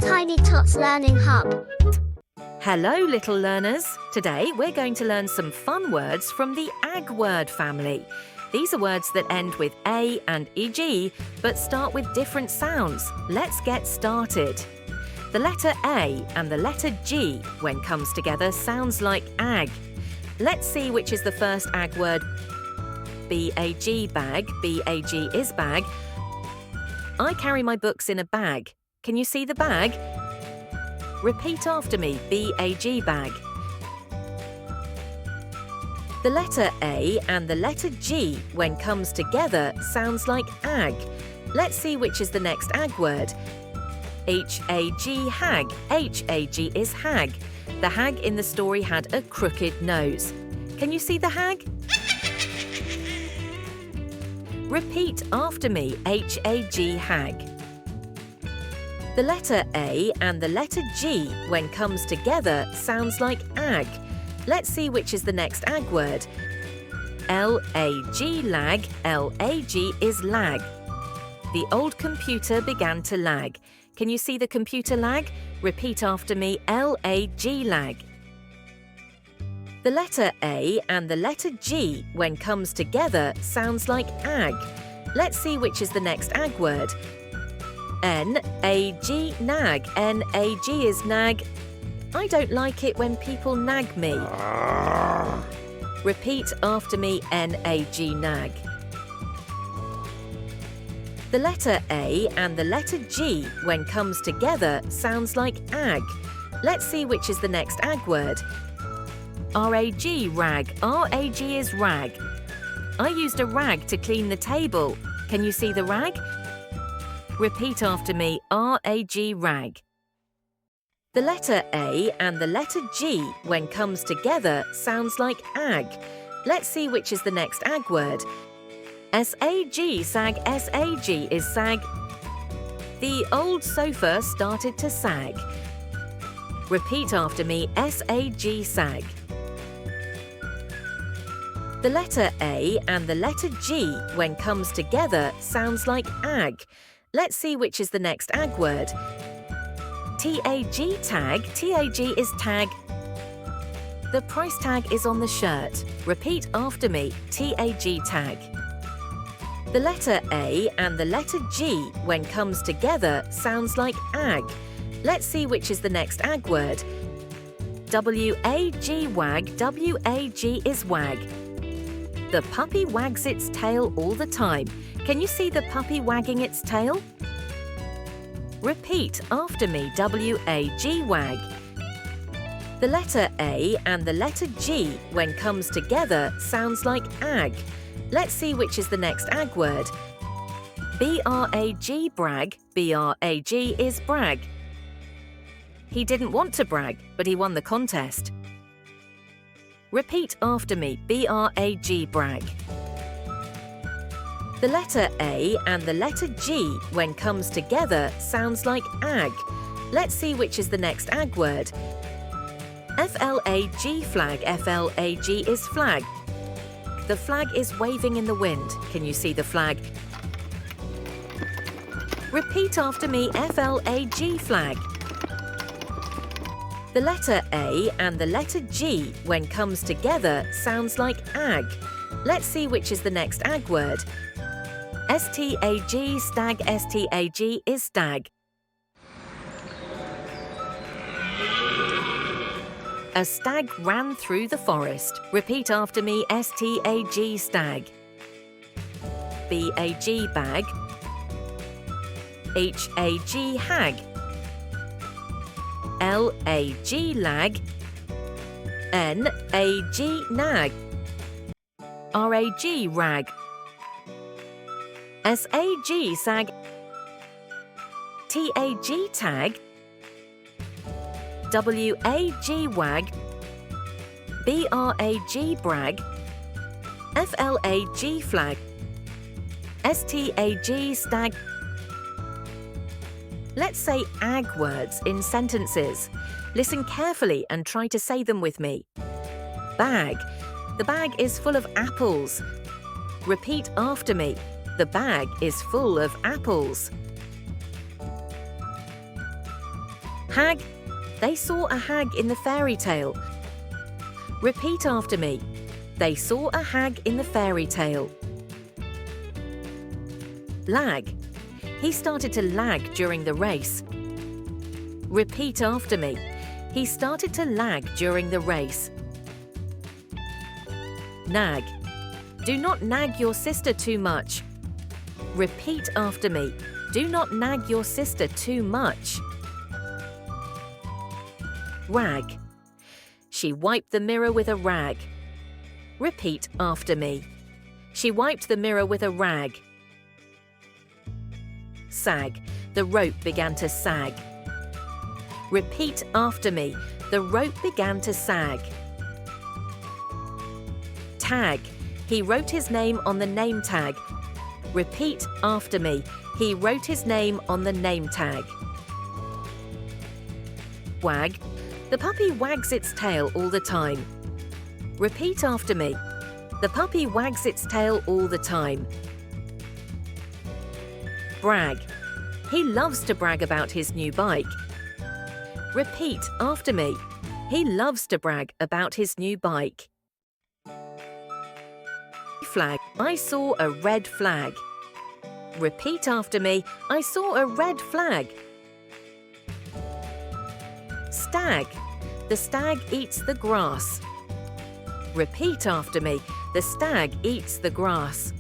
Tiny Tots Learning Hub. Hello, little learners. Today we're going to learn some fun words from the ag word family. These are words that end with A and EG, but start with different sounds. Let's get started. The letter A and the letter G, when comes together, sounds like ag. Let's see which is the first ag word. B-A-G, bag. B-A-G is bag. I carry my books in a bag. Can you see the bag? Repeat after me, B-A-G, bag. The letter A and the letter G, when comes together, sounds like ag. Let's see which is the next ag word. H-A-G, hag. H-A-G is hag. The hag in the story had a crooked nose. Can you see the hag? Repeat after me, H-A-G, hag. The letter A and the letter G, when comes together, sounds like ag. Let's see which is the next ag word. L-A-G, lag. L-A-G is lag. The old computer began to lag. Can you see the computer lag? Repeat after me, L-A-G, lag. The letter A and the letter G, when comes together, sounds like ag. Let's see which is the next ag word. N-A-G, nag. N-A-G is nag. I don't like it when people nag me. Repeat after me, N-A-G, nag. The letter A and the letter G, when comes together, sounds like ag. Let's see which is the next ag word. R-A-G, rag. R-A-G is rag. I used a rag to clean the table. Can you see the rag? Repeat after me, R-A-G, rag. The letter A and the letter G, when comes together, sounds like ag. Let's see which is the next ag word. S-A-G, sag. S-A-G is sag. The old sofa started to sag. Repeat after me, S-A-G, sag. The letter A and the letter G, when comes together, sounds like ag. Let's see which is the next ag word. T-A-G, tag. T-A-G is tag. The price tag is on the shirt. Repeat after me, T-A-G, tag. The letter A and the letter G, when comes together, sounds like ag. Let's see which is the next ag word. W-A-G, wag. W-A-G is wag. The puppy wags its tail all the time. Can you see the puppy wagging its tail? Repeat after me, W-A-G, wag. The letter A and the letter G, when comes together, sounds like ag. Let's see which is the next ag word. B-R-A-G, brag. B-R-A-G is brag. He didn't want to brag, but he won the contest. Repeat after me, B-R-A-G, brag. The letter A and the letter G, when comes together, sounds like ag. Let's see which is the next ag word. F-L-A-G, flag. F-L-A-G is flag. The flag is waving in the wind. Can you see the flag? Repeat after me, F-L-A-G, flag. The letter A and the letter G, when comes together, sounds like ag. Let's see which is the next ag word. S-T-A-G, stag. S-T-A-G is stag. A stag ran through the forest. Repeat after me, S-T-A-G, stag. B-A-G, bag. H-A-G, hag. L-A-G, lag. N-A-G, nag. R-A-G, rag. S-A-G, sag. T-A-G, tag. W-A-G, wag. B-R-A-G, brag. F-L-A-G, flag. S-T-A-G, stag. Let's say ag words in sentences. Listen carefully and try to say them with me. Bag. The bag is full of apples. Repeat after me. The bag is full of apples. Hag. They saw a hag in the fairy tale. Repeat after me. They saw a hag in the fairy tale. Lag. He started to lag during the race. Repeat after me. He started to lag during the race. Nag. Do not nag your sister too much. Repeat after me. Do not nag your sister too much. Rag. She wiped the mirror with a rag. Repeat after me. She wiped the mirror with a rag. Sag. The rope began to sag. Repeat after me. The rope began to sag. Tag. He wrote his name on the name tag. Repeat after me. He wrote his name on the name tag. Wag. The puppy wags its tail all the time. Repeat after me. The puppy wags its tail all the time. Brag. He loves to brag about his new bike. Repeat after me. He loves to brag about his new bike. Flag. I saw a red flag. Repeat after me. I saw a red flag. Stag. The stag eats the grass. Repeat after me. The stag eats the grass.